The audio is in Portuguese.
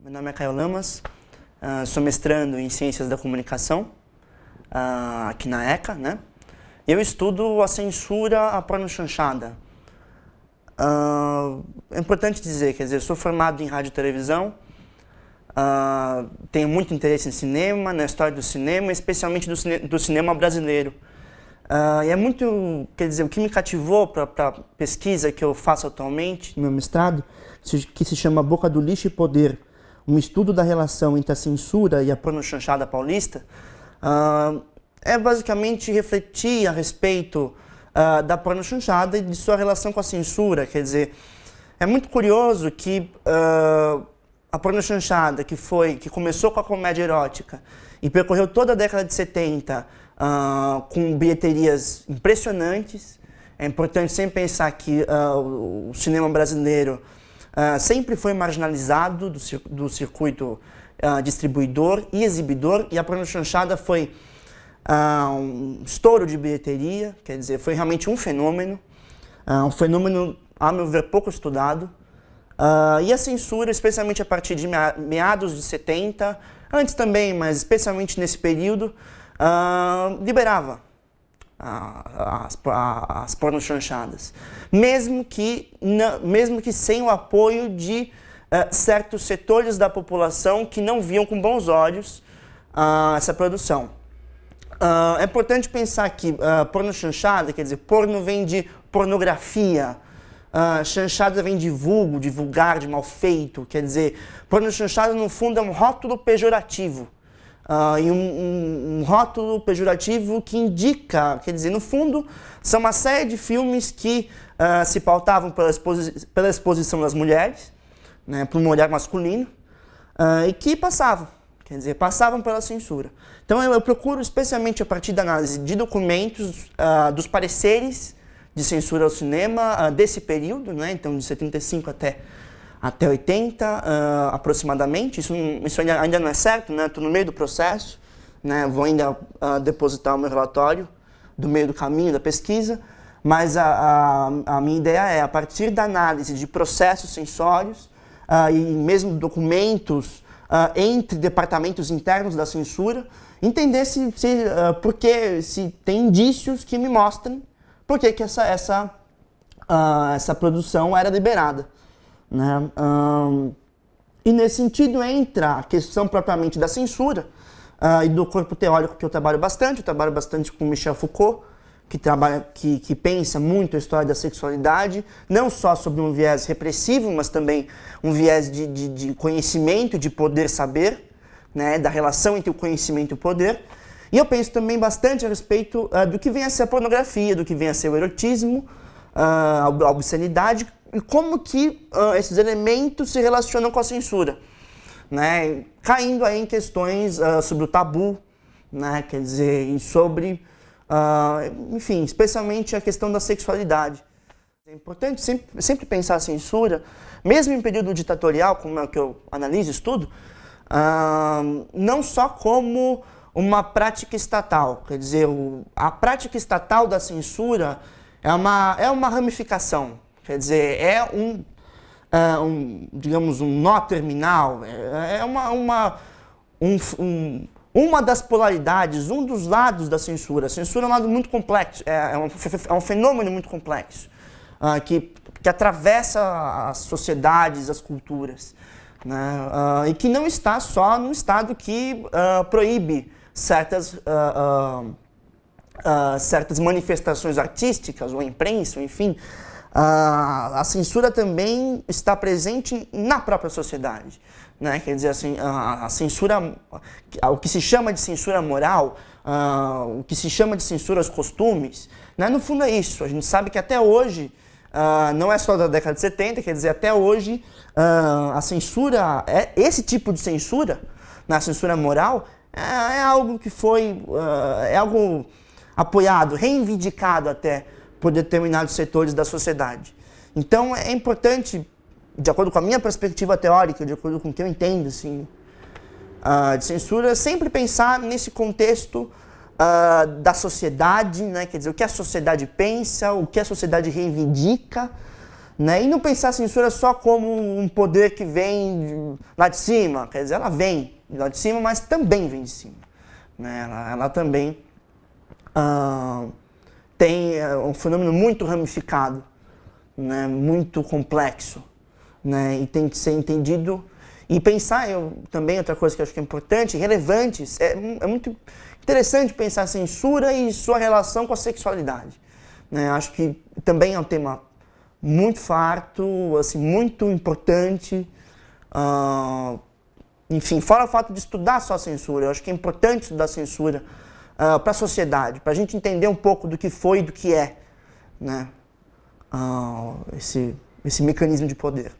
Meu nome é Caio Lamas, sou mestrando em Ciências da Comunicação aqui na ECA, né? Eu estudo a censura à pornochanchada. É importante dizer, quer dizer, eu sou formado em rádio e televisão, tenho muito interesse em cinema, na história do cinema, especialmente do cinema brasileiro. E é muito, quer dizer, o que me cativou para a pesquisa que eu faço atualmente, no meu mestrado, que se chama Boca do Lixo e Poder, um estudo da relação entre a censura e a pornochanchada paulista, é basicamente refletir a respeito da pornochanchada e de sua relação com a censura. Quer dizer, é muito curioso que a pornochanchada, que começou com a comédia erótica e percorreu toda a década de 70 com bilheterias impressionantes. É importante sempre pensar que o cinema brasileiro sempre foi marginalizado do circuito distribuidor e exibidor, e a pornochanchada foi um estouro de bilheteria, quer dizer, foi realmente um fenômeno, a meu ver, pouco estudado. E a censura, especialmente a partir de meados de 70, antes também, mas especialmente nesse período, liberava as pornochanchadas, mesmo que sem o apoio de certos setores da população que não viam com bons olhos essa produção. É importante pensar que pornochanchada, quer dizer, porno vem de pornografia, chanchada vem de vulgo, de vulgar, de mal feito, quer dizer, pornochanchada no fundo é um rótulo pejorativo. E um rótulo pejorativo que indica, quer dizer, no fundo, são uma série de filmes que se pautavam pela exposição das mulheres, né, para um olhar masculino, e que passavam pela censura. Então eu procuro, especialmente a partir da análise de documentos, dos pareceres de censura ao cinema desse período, né, então de 75 até 80, aproximadamente. Isso ainda não é certo, né? Estou no meio do processo, né? Vou ainda depositar o meu relatório do meio do caminho da pesquisa, mas a minha ideia é, a partir da análise de processos sensórios e mesmo documentos entre departamentos internos da censura, entender se tem indícios que me mostrem por que essa produção era liberada. Né? E nesse sentido entra a questão propriamente da censura e do corpo teórico, que eu trabalho bastante com Michel Foucault, que pensa muito a história da sexualidade, não só sobre um viés repressivo, mas também um viés de conhecimento, de poder-saber, né? Da relação entre o conhecimento e o poder. E eu penso também bastante a respeito do que vem a ser a pornografia, do que vem a ser o erotismo, a obscenidade, e como que esses elementos se relacionam com a censura, né? Caindo aí em questões sobre o tabu, né? Quer dizer, sobre, enfim, especialmente a questão da sexualidade. É importante sempre pensar a censura, mesmo em período ditatorial, como é o que eu analiso e estudo, não só como uma prática estatal. Quer dizer, a prática estatal da censura é uma ramificação. Quer dizer, digamos, um nó terminal, uma das polaridades, um dos lados da censura. A censura é um lado muito complexo, é um fenômeno muito complexo, que atravessa as sociedades, as culturas, né? E que não está só no Estado que proíbe certas manifestações artísticas, ou a imprensa, enfim. A censura também está presente na própria sociedade, né? Quer dizer, assim, a censura, o que se chama de censura moral, o que se chama de censura aos costumes, né? No fundo é isso. A gente sabe que até hoje, não é só da década de 70, quer dizer, até hoje, a censura, esse tipo de censura, na censura moral, é algo que é algo apoiado, reivindicado até por determinados setores da sociedade. Então é importante, de acordo com a minha perspectiva teórica, de acordo com o que eu entendo assim, de censura, sempre pensar nesse contexto da sociedade, né? Quer dizer, o que a sociedade pensa, o que a sociedade reivindica, né? E não pensar a censura só como um poder que vem lá de cima, quer dizer, ela vem lá de cima, mas também vem de cima, né? Ela também tem um fenômeno muito ramificado, né? Muito complexo, né? E tem que ser entendido e pensar, também outra coisa que eu acho que é importante, relevantes, é muito interessante pensar a censura e sua relação com a sexualidade, né? Acho que também é um tema muito farto, assim, muito importante. Enfim, fora o fato de estudar só a censura, eu acho que é importante estudar a censura para a sociedade, para a gente entender um pouco do que foi e do que é, né? Esse mecanismo de poder.